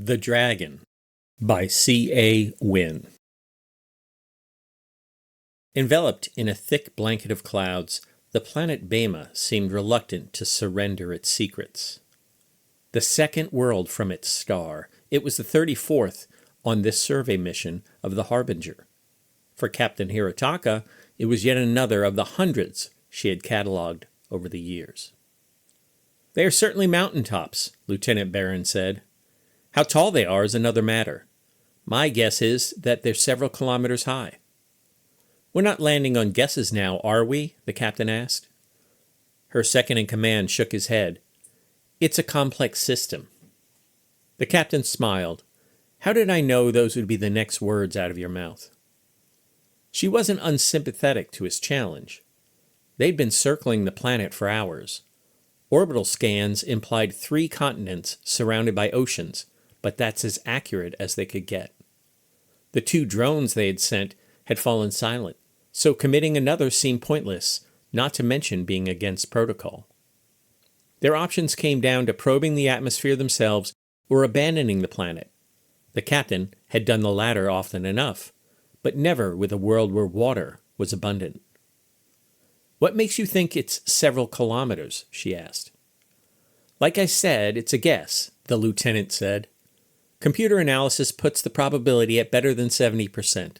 The Dragon by C.A. Wynn. Enveloped in a thick blanket of clouds, the planet Bema seemed reluctant to surrender its secrets. The second world from its star, it was the 34th on this survey mission of the Harbinger. For Captain Hirotaka, it was yet another of the hundreds she had catalogued over the years. "They are certainly mountaintops," Lieutenant Barron said. "How tall they are is another matter. My guess is that they're several kilometers high." "We're not landing on guesses now, are we?" the captain asked. Her second-in-command shook his head. "It's a complex system." The captain smiled. "How did I know those would be the next words out of your mouth?" She wasn't unsympathetic to his challenge. They'd been circling the planet for hours. Orbital scans implied 3 continents surrounded by oceans, but that's as accurate as they could get. The 2 drones they had sent had fallen silent, so committing another seemed pointless, not to mention being against protocol. Their options came down to probing the atmosphere themselves or abandoning the planet. The captain had done the latter often enough, but never with a world where water was abundant. "What makes you think it's several kilometers?" she asked. "Like I said, it's a guess," the lieutenant said. "Computer analysis puts the probability at better than 70%.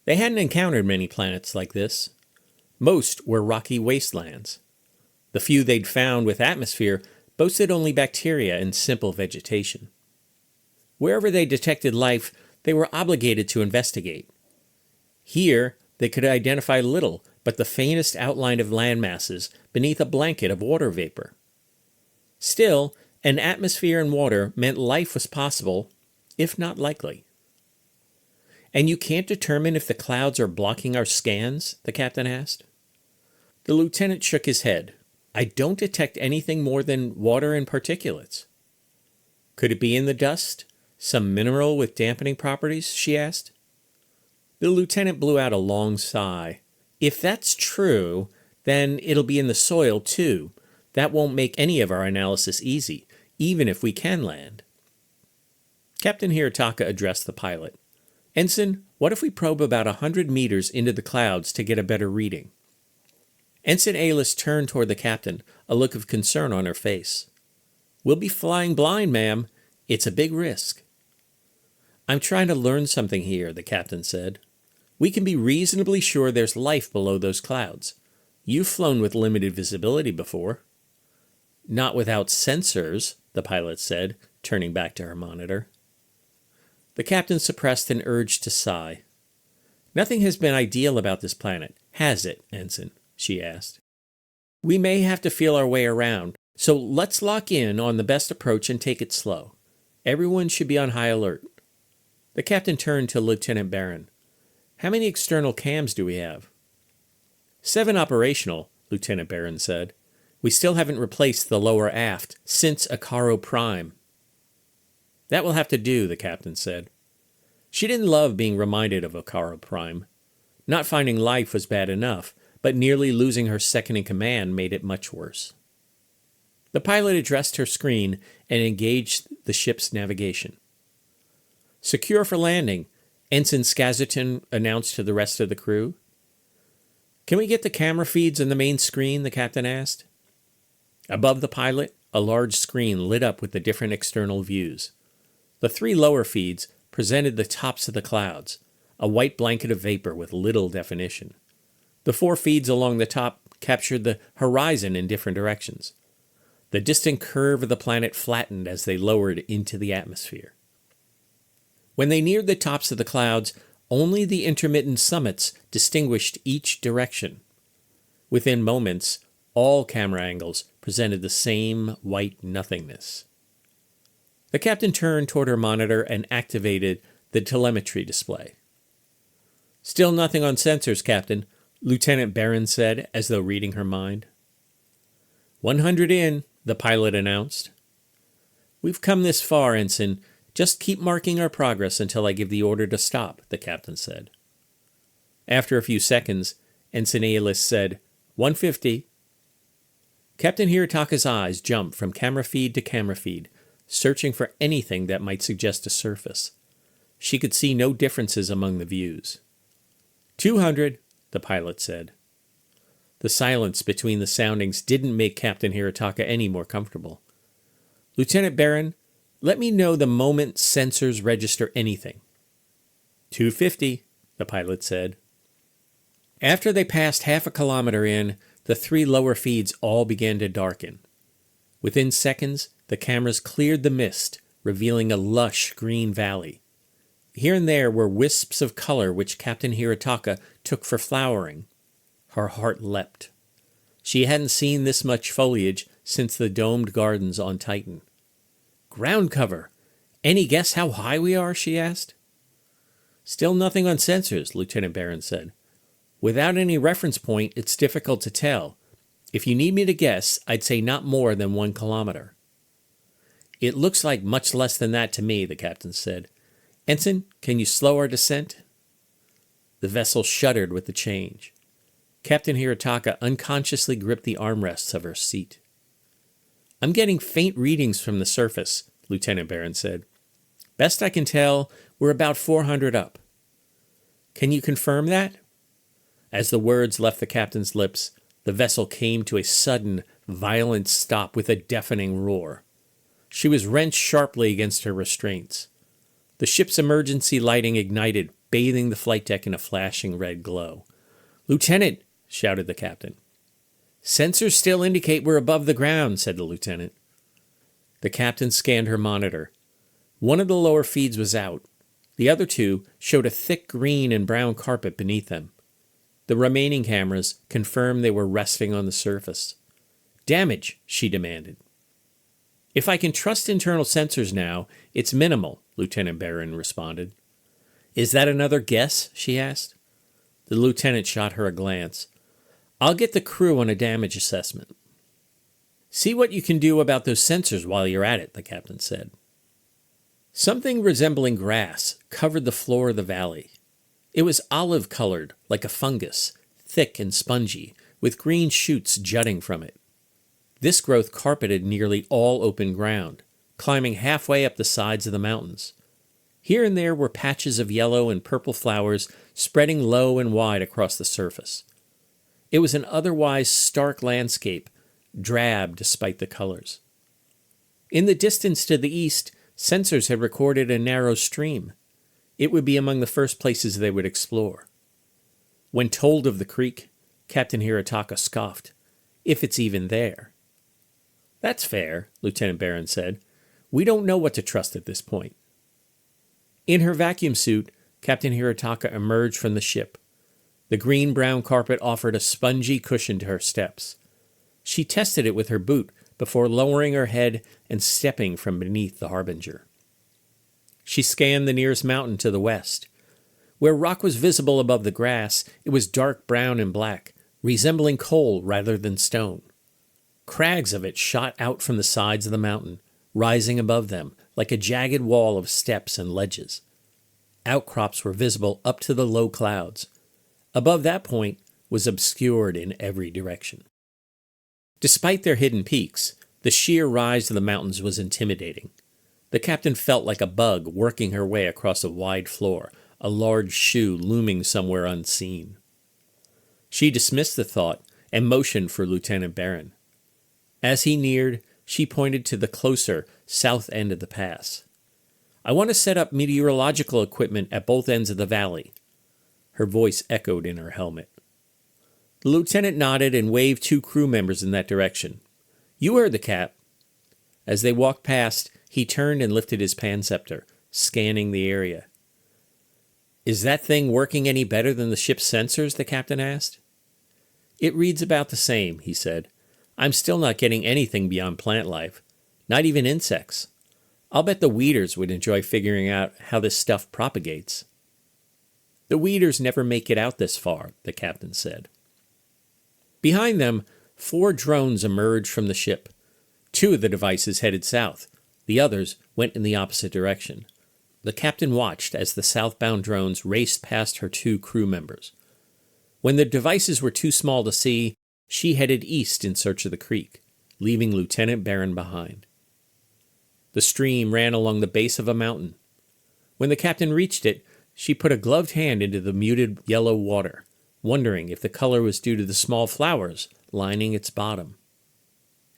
They hadn't encountered many planets like this. Most were rocky wastelands. The few they'd found with atmosphere boasted only bacteria and simple vegetation. Wherever they detected life, they were obligated to investigate. Here, they could identify little but the faintest outline of land masses beneath a blanket of water vapor. Still, an atmosphere and water meant life was possible, if not likely." "And you can't determine if the clouds are blocking our scans?" the captain asked. The lieutenant shook his head. "I don't detect anything more than water and particulates." "Could it be in the dust? Some mineral with dampening properties?" she asked. The lieutenant blew out a long sigh. "If that's true, then it'll be in the soil, too. That won't make any of our analysis easy, even if we can land." Captain Hirotaka addressed the pilot. "Ensign, what if we probe about 100 meters into the clouds to get a better reading?" Ensign Aylis turned toward the captain, a look of concern on her face. "We'll be flying blind, ma'am. It's a big risk." "I'm trying to learn something here," the captain said. "We can be reasonably sure there's life below those clouds. You've flown with limited visibility before." "Not without sensors," the pilot said, turning back to her monitor. The captain suppressed an urge to sigh. "Nothing has been ideal about this planet, has it, Ensign?" she asked. "We may have to feel our way around, so let's lock in on the best approach and take it slow. Everyone should be on high alert." The captain turned to Lieutenant Barron. "How many external cams do we have?" 7 operational, Lieutenant Barron said. "We still haven't replaced the lower aft since Akaro Prime." "That will have to do," the captain said. She didn't love being reminded of Akaro Prime. Not finding life was bad enough, but nearly losing her second-in-command made it much worse. The pilot addressed her screen and engaged the ship's navigation. "Secure for landing," Ensign Skazerton announced to the rest of the crew. "Can we get the camera feeds on the main screen?" the captain asked. Above the pilot, a large screen lit up with the different external views. The 3 lower feeds presented the tops of the clouds, a white blanket of vapor with little definition. The 4 feeds along the top captured the horizon in different directions. The distant curve of the planet flattened as they lowered into the atmosphere. When they neared the tops of the clouds, only the intermittent summits distinguished each direction. Within moments, all camera angles presented the same white nothingness. The captain turned toward her monitor and activated the telemetry display. "Still nothing on sensors, Captain," Lieutenant Barron said, as though reading her mind. 100 in, the pilot announced. "We've come this far, Ensign. Just keep marking our progress until I give the order to stop," the captain said. After a few seconds, Ensign Aylis said, 150. Captain Hirotaka's eyes jumped from camera feed to camera feed, searching for anything that might suggest a surface. She could see no differences among the views. 200, the pilot said. The silence between the soundings didn't make Captain Hirotaka any more comfortable. Lieutenant Barron, let me know the moment sensors register anything. 250, the pilot said. After they passed half a kilometer in, the 3 lower feeds all began to darken. Within seconds, the cameras cleared the mist, revealing a lush green valley. Here and there were wisps of color which Captain Hirotaka took for flowering. Her heart leapt. She hadn't seen this much foliage since the domed gardens on Titan. Ground cover! Any guess how high we are? She asked. Still nothing on sensors, Lieutenant Barron said. Without any reference point, it's difficult to tell. If you need me to guess, I'd say not more than 1 kilometer. It looks like much less than that to me, the captain said. Ensign, can you slow our descent? The vessel shuddered with the change. Captain Hirotaka unconsciously gripped the armrests of her seat. I'm getting faint readings from the surface, Lieutenant Barron said. Best I can tell, we're about 400 up. Can you confirm that? As the words left the captain's lips, the vessel came to a sudden, violent stop with a deafening roar. She was wrenched sharply against her restraints. The ship's emergency lighting ignited, bathing the flight deck in a flashing red glow. Lieutenant, shouted the captain. Sensors still indicate we're above the ground, said the lieutenant. The captain scanned her monitor. One of the lower feeds was out. The other 2 showed a thick green and brown carpet beneath them. The remaining cameras confirmed they were resting on the surface. Damage, she demanded. If I can trust internal sensors now, it's minimal, Lieutenant Barron responded. Is that another guess? She asked. The lieutenant shot her a glance. I'll get the crew on a damage assessment. See what you can do about those sensors while you're at it, the captain said. Something resembling grass covered the floor of the valley. It was olive-colored, like a fungus, thick and spongy, with green shoots jutting from it. This growth carpeted nearly all open ground, climbing halfway up the sides of the mountains. Here and there were patches of yellow and purple flowers spreading low and wide across the surface. It was an otherwise stark landscape, drab despite the colors. In the distance to the east, sensors had recorded a narrow stream. It would be among the first places they would explore. When told of the creek, Captain Hirotaka scoffed. If it's even there. That's fair, Lieutenant Barron said. We don't know what to trust at this point. In her vacuum suit, Captain Hirotaka emerged from the ship. The green-brown carpet offered a spongy cushion to her steps. She tested it with her boot before lowering her head and stepping from beneath the harbinger. She scanned the nearest mountain to the west. Where rock was visible above the grass, it was dark brown and black, resembling coal rather than stone. Crags of it shot out from the sides of the mountain, rising above them like a jagged wall of steps and ledges. Outcrops were visible up to the low clouds. Above that point was obscured in every direction. Despite their hidden peaks, the sheer rise of the mountains was intimidating. The captain felt like a bug working her way across a wide floor, a large shoe looming somewhere unseen. She dismissed the thought and motioned for Lieutenant Barron. As he neared, she pointed to the closer south end of the pass. I want to set up meteorological equipment at both ends of the valley. Her voice echoed in her helmet. The lieutenant nodded and waved 2 crew members in that direction. You heard the Cap. As they walked past, he turned and lifted his panscepter, scanning the area. Is that thing working any better than the ship's sensors? The captain asked. It reads about the same, he said. I'm still not getting anything beyond plant life, not even insects. I'll bet the weeders would enjoy figuring out how this stuff propagates. The weeders never make it out this far, the captain said. Behind them, 4 drones emerged from the ship. 2 of the devices headed south. The others went in the opposite direction. The captain watched as the southbound drones raced past her 2 crew members. When the devices were too small to see, she headed east in search of the creek, leaving Lieutenant Barron behind. The stream ran along the base of a mountain. When the captain reached it, she put a gloved hand into the muted yellow water, wondering if the color was due to the small flowers lining its bottom.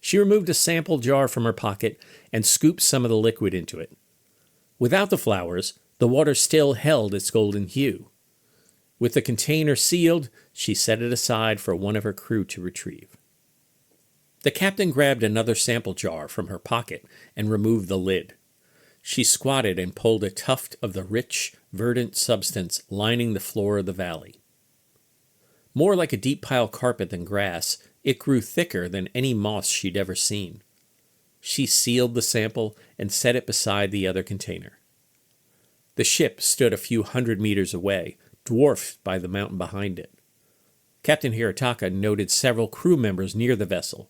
She removed a sample jar from her pocket and scooped some of the liquid into it. Without the flowers, the water still held its golden hue. With the container sealed, she set it aside for one of her crew to retrieve. The captain grabbed another sample jar from her pocket and removed the lid. She squatted and pulled a tuft of the rich, verdant substance lining the floor of the valley. More like a deep pile carpet than grass, it grew thicker than any moss she'd ever seen. She sealed the sample and set it beside the other container. The ship stood a few hundred meters away, dwarfed by the mountain behind it. Captain Hirotaka noted several crew members near the vessel.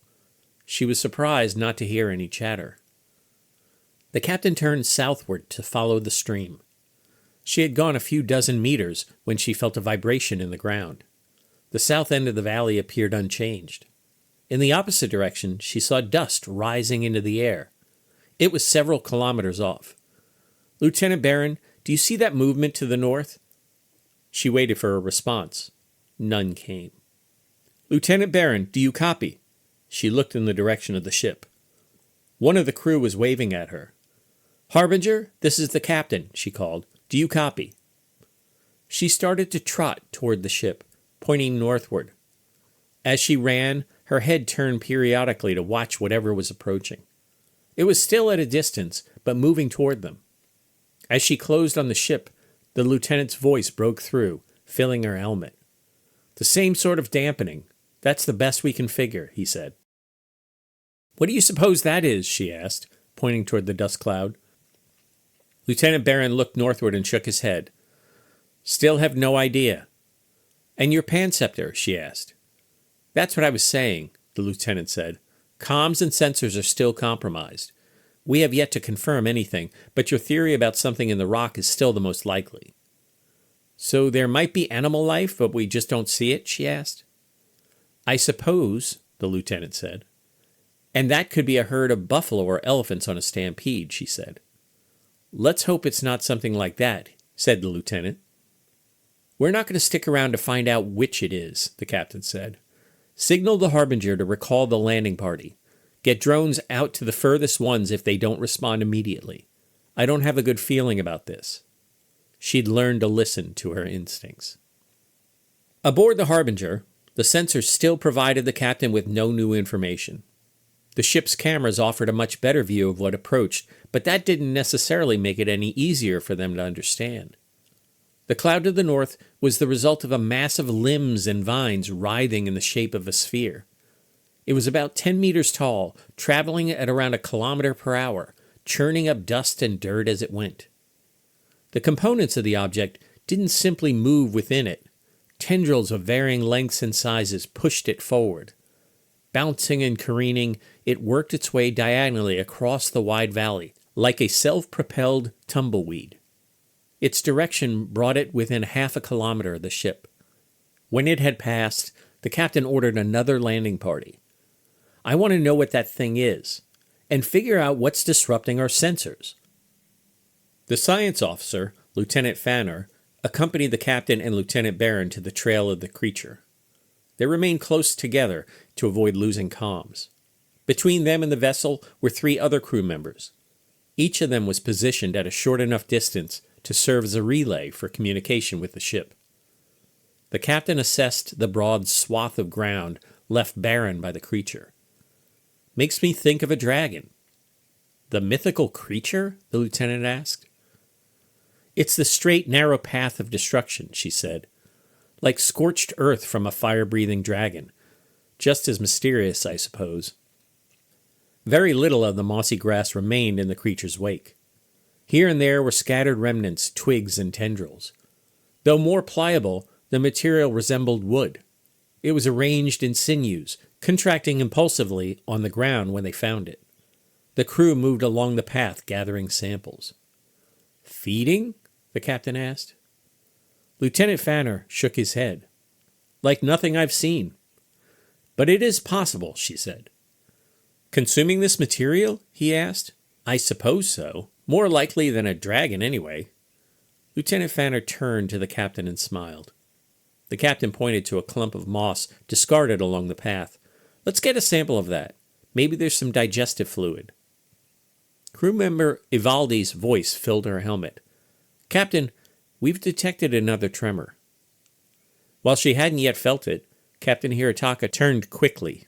She was surprised not to hear any chatter. The captain turned southward to follow the stream. She had gone a few dozen meters when she felt a vibration in the ground. The south end of the valley appeared unchanged. In the opposite direction, she saw dust rising into the air. It was several kilometers off. "Lieutenant Barron, do you see that movement to the north?" She waited for a response. None came. "Lieutenant Barron, do you copy?" She looked in the direction of the ship. One of the crew was waving at her. "Harbinger, this is the captain," she called. "Do you copy?" She started to trot toward the ship, pointing northward. As she ran, her head turned periodically to watch whatever was approaching. It was still at a distance, but moving toward them. As she closed on the ship, the lieutenant's voice broke through, filling her helmet. "The same sort of dampening. That's the best we can figure," he said. "What do you suppose that is?" she asked, pointing toward the dust cloud. Lieutenant Barron looked northward and shook his head. "Still have no idea." "And your pansceptor?" she asked. "That's what I was saying," the lieutenant said. "Comms and sensors are still compromised. We have yet to confirm anything, but your theory about something in the rock is still the most likely." "So there might be animal life, but we just don't see it?" she asked. "I suppose," the lieutenant said. "And that could be a herd of buffalo or elephants on a stampede," she said. "Let's hope it's not something like that," said the lieutenant. "We're not going to stick around to find out which it is," the captain said. "Signal the Harbinger to recall the landing party. Get drones out to the furthest ones if they don't respond immediately. I don't have a good feeling about this." She'd learned to listen to her instincts. Aboard the Harbinger, the sensors still provided the captain with no new information. The ship's cameras offered a much better view of what approached, but that didn't necessarily make it any easier for them to understand. The cloud to the north was the result of a mass of limbs and vines writhing in the shape of a sphere. It was about 10 meters tall, traveling at around a kilometer per hour, churning up dust and dirt as it went. The components of the object didn't simply move within it. Tendrils of varying lengths and sizes pushed it forward. Bouncing and careening, it worked its way diagonally across the wide valley, like a self-propelled tumbleweed. Its direction brought it within half a kilometer of the ship. When it had passed, the captain ordered another landing party. "I want to know what that thing is, and figure out what's disrupting our sensors." The science officer, Lieutenant Fanner, accompanied the captain and Lieutenant Barron to the trail of the creature. They remained close together to avoid losing comms. Between them and the vessel were 3 other crew members. Each of them was positioned at a short enough distance to serve as a relay for communication with the ship. The captain assessed the broad swath of ground left barren by the creature. "Makes me think of a dragon." "The mythical creature?" the lieutenant asked. "It's the straight, narrow path of destruction," she said. "Like scorched earth from a fire-breathing dragon. Just as mysterious, I suppose." Very little of the mossy grass remained in the creature's wake. Here and there were scattered remnants, twigs, and tendrils. Though more pliable, the material resembled wood. It was arranged in sinews, contracting impulsively on the ground when they found it. The crew moved along the path, gathering samples. "Feeding?" the captain asked. Lieutenant Fanner shook his head. "Like nothing I've seen." "But it is possible," she said. "Consuming this material?" he asked. I suppose so. More likely than a dragon, anyway. Lieutenant Fanner turned to the captain and smiled. The captain pointed to a clump of moss discarded along the path. Let's get a sample of that. Maybe there's some digestive fluid. Crew member Ivaldi's voice filled her helmet. Captain, we've detected another tremor. While she hadn't yet felt it, Captain Hirotaka turned quickly.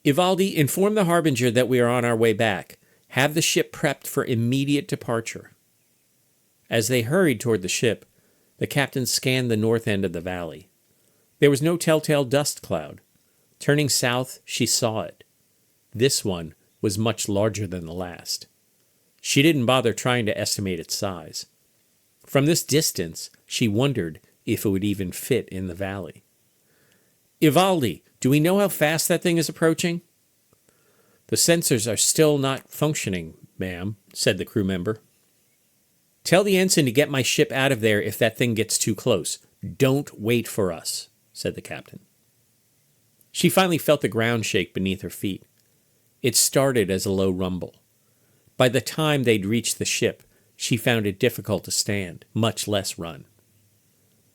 Ivaldi, inform the Harbinger that we are on our way back. Have the ship prepped for immediate departure. As they hurried toward the ship, the captain scanned the north end of the valley. There was no telltale dust cloud. Turning south, she saw it. This one was much larger than the last. She didn't bother trying to estimate its size. From this distance, she wondered if it would even fit in the valley. Ivaldi, do we know how fast that thing is approaching? The sensors are still not functioning, ma'am, said the crew member. Tell the ensign to get my ship out of there if that thing gets too close. Don't wait for us, said the captain. She finally felt the ground shake beneath her feet. It started as a low rumble. By the time they'd reached the ship, she found it difficult to stand, much less run.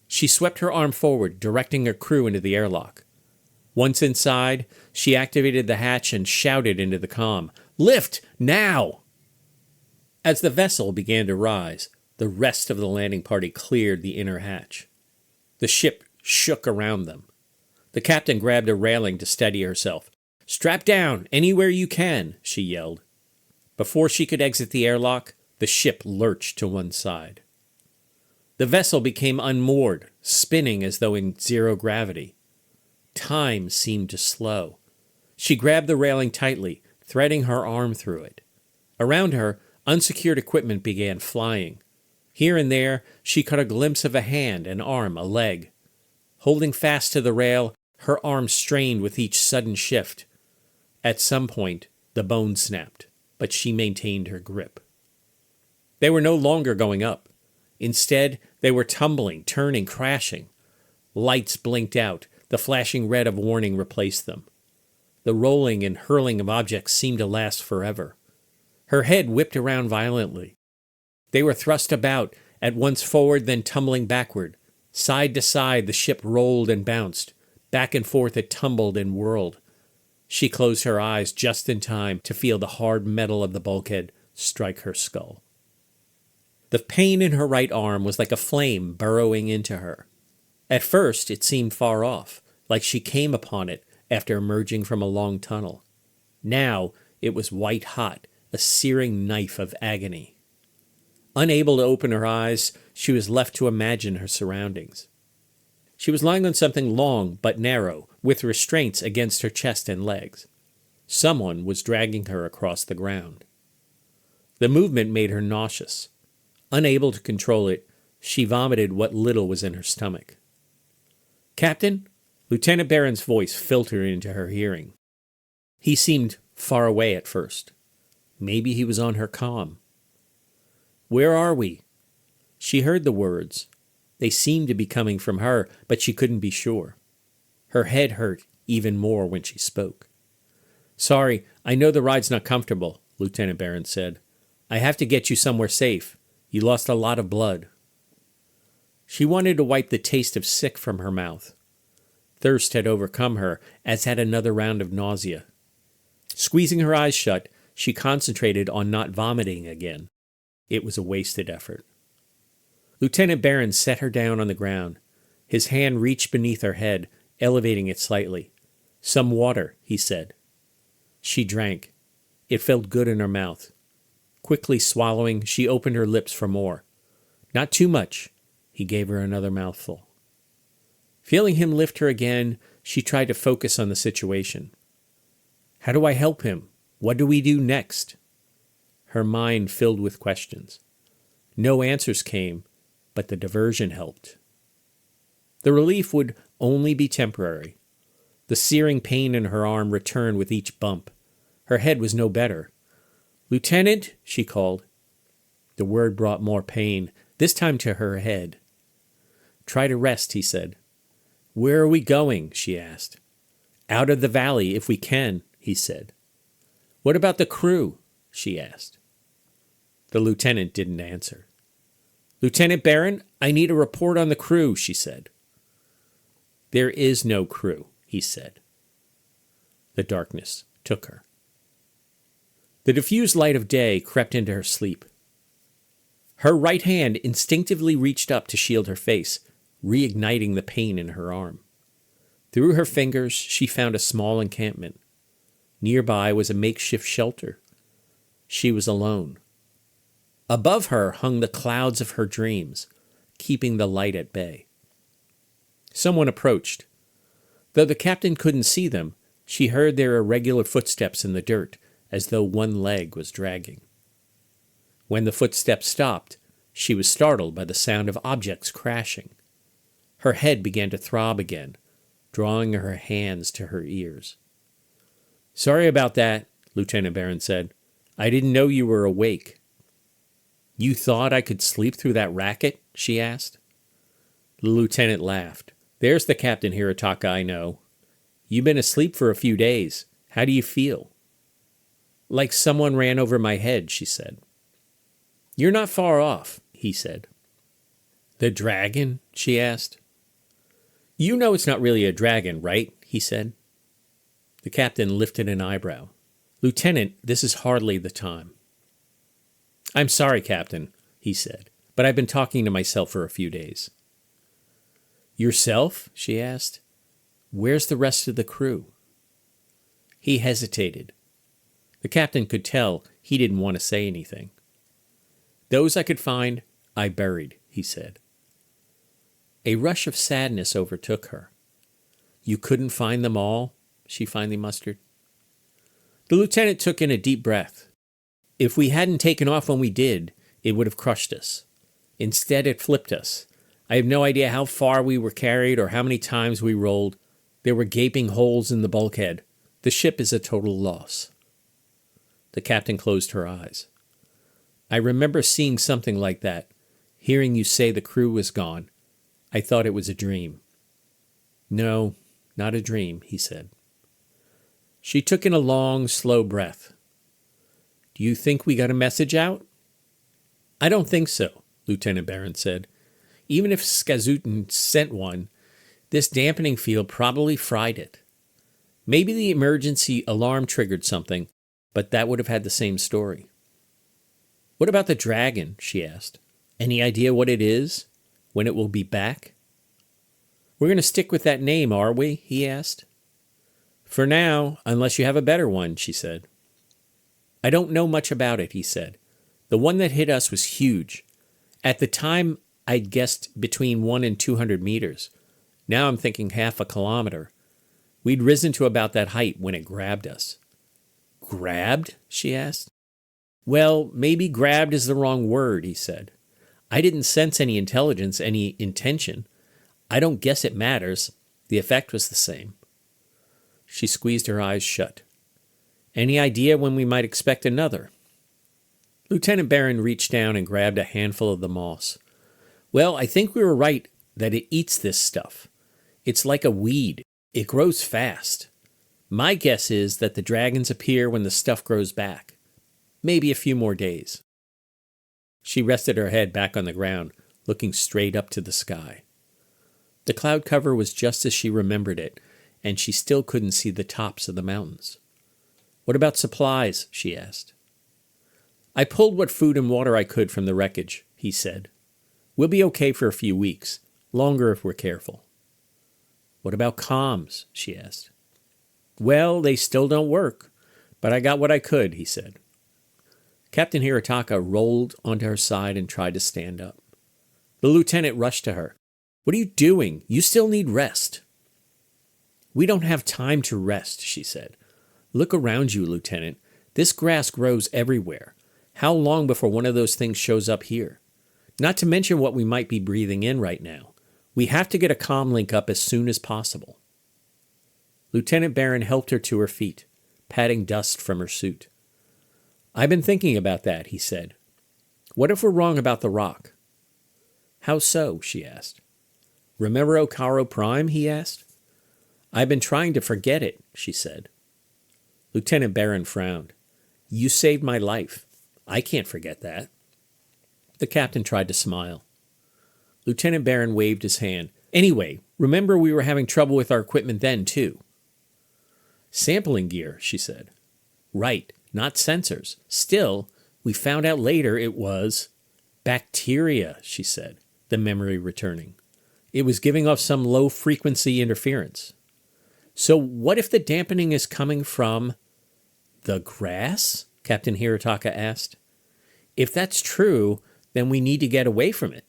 She swept her arm forward, directing her crew into the airlock. Once inside, she activated the hatch and shouted into the comm, "Lift, now!" As the vessel began to rise, the rest of the landing party cleared the inner hatch. The ship shook around them. The captain grabbed a railing to steady herself. "Strap down, anywhere you can," she yelled. Before she could exit the airlock, the ship lurched to one side. The vessel became unmoored, spinning as though in zero gravity. Time seemed to slow. She grabbed the railing tightly, threading her arm through it. Around her, unsecured equipment began flying. Here and there, she caught a glimpse of a hand, an arm, a leg. Holding fast to the rail, her arm strained with each sudden shift. At some point, the bone snapped, but she maintained her grip. They were no longer going up. Instead, they were tumbling, turning, crashing. Lights blinked out. The flashing red of warning replaced them. The rolling and hurling of objects seemed to last forever. Her head whipped around violently. They were thrust about, at once forward, then tumbling backward. Side to side, the ship rolled and bounced. Back and forth it tumbled and whirled. She closed her eyes just in time to feel the hard metal of the bulkhead strike her skull. The pain in her right arm was like a flame burrowing into her. At first, it seemed far off, like she came upon it after emerging from a long tunnel. Now, it was white hot, a searing knife of agony. Unable to open her eyes, she was left to imagine her surroundings. She was lying on something long but narrow, with restraints against her chest and legs. Someone was dragging her across the ground. The movement made her nauseous. Unable to control it, she vomited what little was in her stomach. "Captain?" Lieutenant Barron's voice filtered into her hearing. He seemed far away at first. Maybe he was on her comm. "Where are we?" She heard the words. They seemed to be coming from her, but she couldn't be sure. Her head hurt even more when she spoke. "Sorry, I know the ride's not comfortable," Lieutenant Barron said. "I have to get you somewhere safe. You lost a lot of blood." She wanted to wipe the taste of sick from her mouth. Thirst had overcome her, as had another round of nausea. Squeezing her eyes shut, she concentrated on not vomiting again. It was a wasted effort. Lieutenant Barron set her down on the ground. His hand reached beneath her head, elevating it slightly. "Some water," he said. She drank. It felt good in her mouth. Quickly swallowing, she opened her lips for more. "Not too much." He gave her another mouthful. Feeling him lift her again, she tried to focus on the situation. "How do I help him? What do we do next?" Her mind filled with questions. No answers came, but the diversion helped. The relief would only be temporary. The searing pain in her arm returned with each bump. Her head was no better. "Lieutenant," she called. The word brought more pain, this time to her head. "Try to rest," he said. "Where are we going?" she asked. "Out of the valley, if we can," he said. "What about the crew?" she asked. The lieutenant didn't answer. "Lieutenant Barron, I need a report on the crew," she said. "There is no crew," he said. The darkness took her. The diffused light of day crept into her sleep. Her right hand instinctively reached up to shield her face, reigniting the pain in her arm. Through her fingers, she found a small encampment. Nearby was a makeshift shelter. She was alone. Above her hung the clouds of her dreams, keeping the light at bay. Someone approached. Though the captain couldn't see them, she heard their irregular footsteps in the dirt, as though one leg was dragging. When the footsteps stopped, she was startled by the sound of objects crashing. Her head began to throb again, drawing her hands to her ears. "Sorry about that," Lieutenant Barron said. "I didn't know you were awake." "You thought I could sleep through that racket?" she asked. The lieutenant laughed. "There's the Captain Hirotaka I know. You've been asleep for a few days. How do you feel?" "Like someone ran over my head," she said. "You're not far off," he said. "The dragon?" she asked. "You know it's not really a dragon, right?" he said. The captain lifted an eyebrow. "Lieutenant, this is hardly the time." "I'm sorry, Captain," he said, "but I've been talking to myself for a few days." "Yourself?" she asked. "Where's the rest of the crew?" He hesitated. The captain could tell he didn't want to say anything. "Those I could find, I buried," he said. A rush of sadness overtook her. "You couldn't find them all?" she finally mustered. The lieutenant took in a deep breath. "If we hadn't taken off when we did, it would have crushed us. Instead, it flipped us. I have no idea how far we were carried or how many times we rolled. There were gaping holes in the bulkhead. The ship is a total loss." The captain closed her eyes. "I remember seeing something like that, hearing you say the crew was gone. I thought it was a dream." "No, not a dream," he said. She took in a long, slow breath. "Do you think we got a message out?" "I don't think so," Lieutenant Barron said. "Even if C.A.WynnSciFi sent one, this dampening field probably fried it. Maybe the emergency alarm triggered something, but that would have had the same story." "What about the dragon?" she asked. "Any idea what it is? When it will be back?" "We're going to stick with that name, are we?" he asked. "For now, unless you have a better one," she said. "I don't know much about it," he said. "The one that hit us was huge. At the time, I'd guessed between 1 and 200 meters. Now I'm thinking half a kilometer. We'd risen to about that height when it grabbed us." "Grabbed?" she asked. "Well, maybe grabbed is the wrong word," he said. "I didn't sense any intelligence, any intention. I don't guess it matters. The effect was the same." She squeezed her eyes shut. "Any idea when we might expect another?" Lieutenant Barron reached down and grabbed a handful of the moss. "Well, I think we were right that it eats this stuff. It's like a weed. It grows fast. My guess is that the dragons appear when the stuff grows back. Maybe a few more days." She rested her head back on the ground, looking straight up to the sky. The cloud cover was just as she remembered it, and she still couldn't see the tops of the mountains. "What about supplies?" she asked. "I pulled what food and water I could from the wreckage," he said. "We'll be okay for a few weeks, longer if we're careful." "What about comms?" she asked. "Well, they still don't work, but I got what I could," he said. Captain Hirotaka rolled onto her side and tried to stand up. The lieutenant rushed to her. "What are you doing? You still need rest." "We don't have time to rest," she said. "Look around you, Lieutenant. This grass grows everywhere. How long before one of those things shows up here? Not to mention what we might be breathing in right now. We have to get a comm link up as soon as possible." Lieutenant Barron helped her to her feet, patting dust from her suit. "I've been thinking about that," he said. "What if we're wrong about the rock?" "How so?" she asked. "Remember Okaro Prime?" he asked. "I've been trying to forget it," she said. Lieutenant Barron frowned. "You saved my life. I can't forget that." The captain tried to smile. Lieutenant Barron waved his hand. Anyway, remember we were having trouble with our equipment then, too. Sampling gear, she said. Right, not sensors. Still, we found out later it was bacteria, she said, the memory returning. It was giving off some low-frequency interference. So what if the dampening is coming from the grass? Captain Hirotaka asked. If that's true, then we need to get away from it.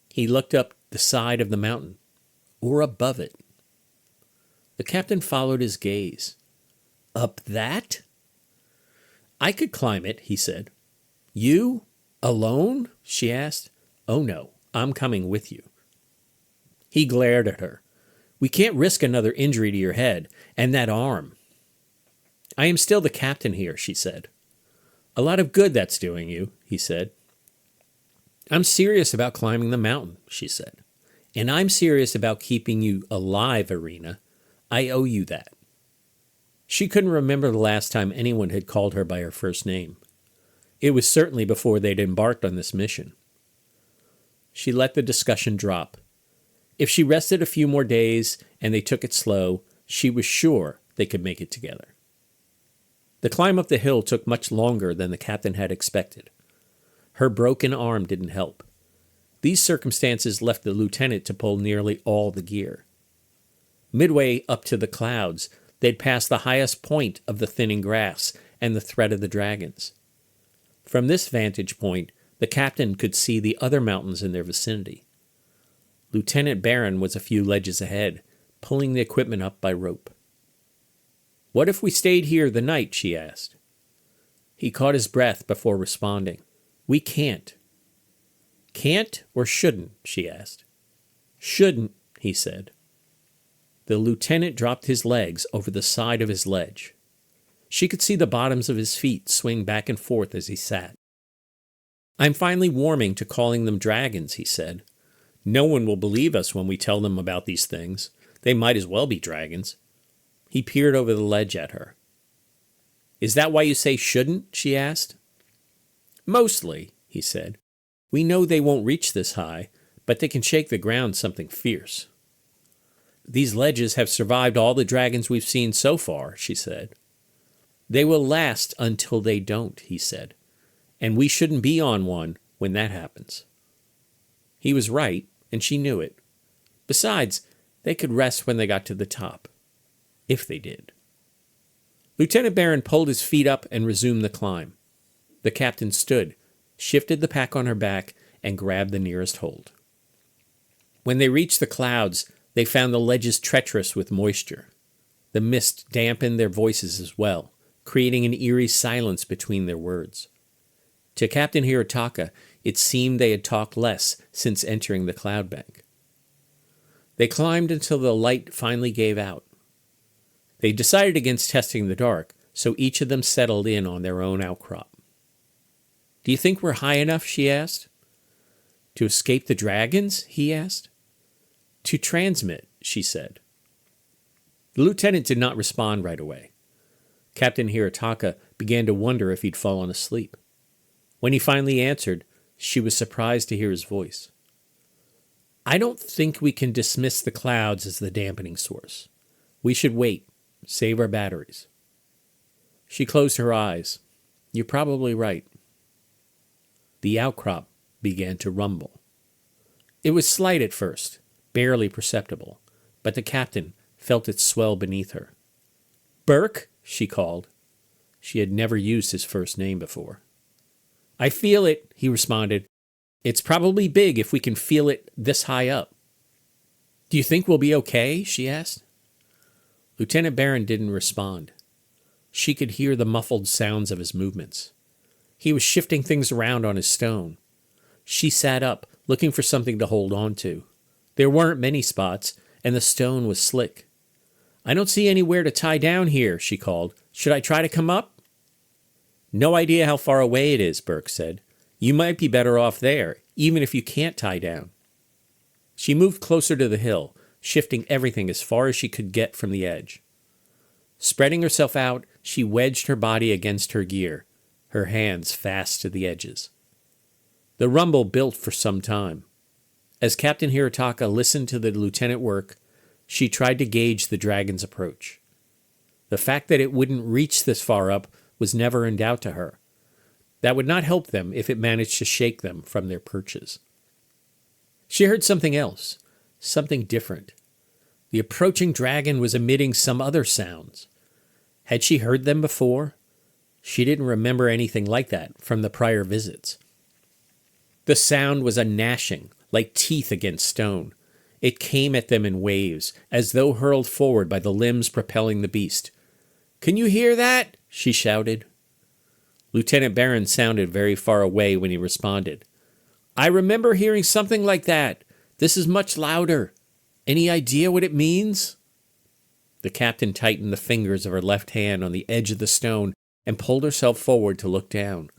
He looked up the side of the mountain, or above it. The captain followed his gaze. Up that? I could climb it, he said. You? Alone? She asked. Oh no, I'm coming with you. He glared at her. We can't risk another injury to your head, and that arm. I am still the captain here, she said. A lot of good that's doing you, he said. I'm serious about climbing the mountain, she said. And I'm serious about keeping you alive, Erena. I owe you that. She couldn't remember the last time anyone had called her by her first name. It was certainly before they'd embarked on this mission. She let the discussion drop. If she rested a few more days and they took it slow, she was sure they could make it together. The climb up the hill took much longer than the captain had expected. Her broken arm didn't help. These circumstances left the lieutenant to pull nearly all the gear. Midway up to the clouds, they'd passed the highest point of the thinning grass and the threat of the dragons. From this vantage point, the captain could see the other mountains in their vicinity. Lieutenant Barron was a few ledges ahead, pulling the equipment up by rope. What if we stayed here the night? She asked. He caught his breath before responding. We can't. Can't or shouldn't? She asked. Shouldn't, he said. The lieutenant dropped his legs over the side of his ledge. She could see the bottoms of his feet swing back and forth as he sat. I'm finally warming to calling them dragons, he said. No one will believe us when we tell them about these things. They might as well be dragons. He peered over the ledge at her. Is that why you say shouldn't? She asked. Mostly, he said. We know they won't reach this high, but they can shake the ground something fierce. These ledges have survived all the dragons we've seen so far, she said. They will last until they don't, he said, and we shouldn't be on one when that happens. He was right, and she knew it. Besides, they could rest when they got to the top. If they did. Lieutenant Barron pulled his feet up and resumed the climb. The captain stood, shifted the pack on her back, and grabbed the nearest hold. When they reached the clouds, they found the ledges treacherous with moisture. The mist dampened their voices as well, creating an eerie silence between their words. To Captain Hirotaka, it seemed they had talked less since entering the cloud bank. They climbed until the light finally gave out. They decided against testing the dark, so each of them settled in on their own outcrop. Do you think we're high enough? She asked. To escape the dragons? He asked. To transmit, she said. The lieutenant did not respond right away. Captain Hirotaka began to wonder if he'd fallen asleep. When he finally answered, she was surprised to hear his voice. I don't think we can dismiss the clouds as the dampening source. We should wait, save our batteries. She closed her eyes. You're probably right. The outcrop began to rumble. It was slight at first, barely perceptible, but the captain felt it swell beneath her. Burke, she called. She had never used his first name before. I feel it, he responded. It's probably big if we can feel it this high up. Do you think we'll be okay? She asked. Lieutenant Barron didn't respond. She could hear the muffled sounds of his movements. He was shifting things around on his stone. She sat up, looking for something to hold on to. There weren't many spots, and the stone was slick. I don't see anywhere to tie down here, she called. Should I try to come up? No idea how far away it is, Burke said. You might be better off there, even if you can't tie down. She moved closer to the hill, shifting everything as far as she could get from the edge. Spreading herself out, she wedged her body against her gear, her hands fast to the edges. The rumble built for some time. As Captain Hirotaka listened to the lieutenant work, she tried to gauge the dragon's approach. The fact that it wouldn't reach this far up was never in doubt to her. That would not help them if it managed to shake them from their perches. She heard something else, something different. The approaching dragon was emitting some other sounds. Had she heard them before? She didn't remember anything like that from the prior visits. The sound was a gnashing, like teeth against stone. It came at them in waves, as though hurled forward by the limbs propelling the beast. "Can you hear that?" she shouted. Lieutenant Barron sounded very far away when he responded. "I remember hearing something like that. This is much louder. Any idea what it means?" The captain tightened the fingers of her left hand on the edge of the stone and pulled herself forward to look down.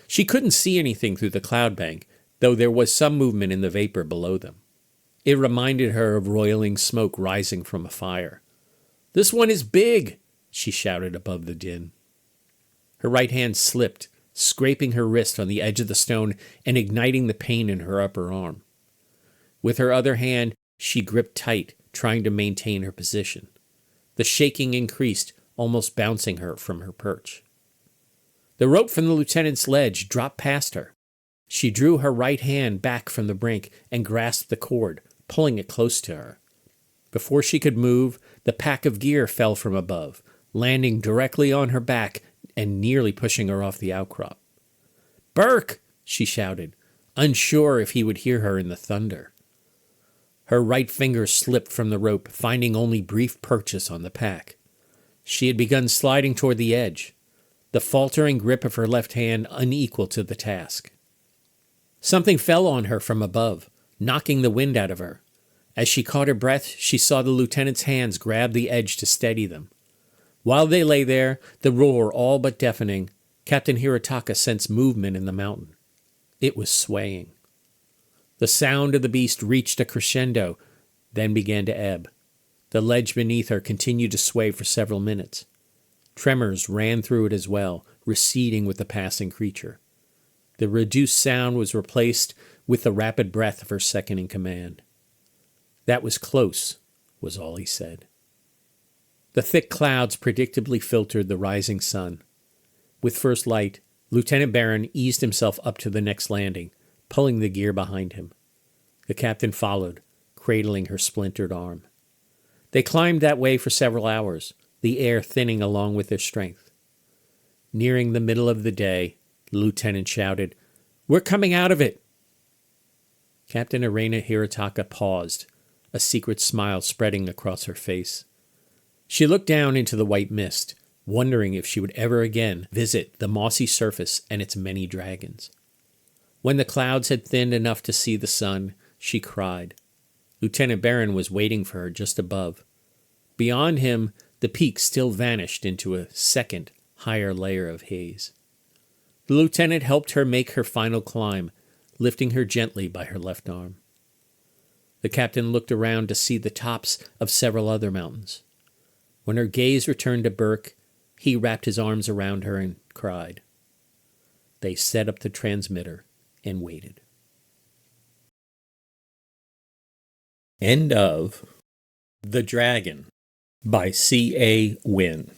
She couldn't see anything through the cloud bank, though there was some movement in the vapor below them. It reminded her of roiling smoke rising from a fire. "This one is big," she shouted above the din. Her right hand slipped, scraping her wrist on the edge of the stone and igniting the pain in her upper arm. With her other hand, she gripped tight, trying to maintain her position. The shaking increased, almost bouncing her from her perch. The rope from the lieutenant's ledge dropped past her. She drew her right hand back from the brink and grasped the cord, pulling it close to her. Before she could move, the pack of gear fell from above, landing directly on her back and nearly pushing her off the outcrop. "Burke!" she shouted, unsure if he would hear her in the thunder. Her right finger slipped from the rope, finding only brief purchase on the pack. She had begun sliding toward the edge, the faltering grip of her left hand unequal to the task. Something fell on her from above, knocking the wind out of her. As she caught her breath, she saw the lieutenant's hands grab the edge to steady them. While they lay there, the roar all but deafening, Captain Hirotaka sensed movement in the mountain. It was swaying. The sound of the beast reached a crescendo, then began to ebb. The ledge beneath her continued to sway for several minutes. Tremors ran through it as well, receding with the passing creature. The reduced sound was replaced with the rapid breath of her second-in-command. "That was close," was all he said. The thick clouds predictably filtered the rising sun. With first light, Lieutenant Barron eased himself up to the next landing, pulling the gear behind him. The captain followed, cradling her splintered arm. They climbed that way for several hours, the air thinning along with their strength. Nearing the middle of the day, the lieutenant shouted, "We're coming out of it!" Captain Erena Hirotaka paused, a secret smile spreading across her face. She looked down into the white mist, wondering if she would ever again visit the mossy surface and its many dragons. When the clouds had thinned enough to see the sun, she cried. Lieutenant Barron was waiting for her just above. Beyond him, the peak still vanished into a second, higher layer of haze. The lieutenant helped her make her final climb, lifting her gently by her left arm. The captain looked around to see the tops of several other mountains. When her gaze returned to Burke, he wrapped his arms around her and cried. They set up the transmitter and waited. End of The Dragon by C.A.Wynn.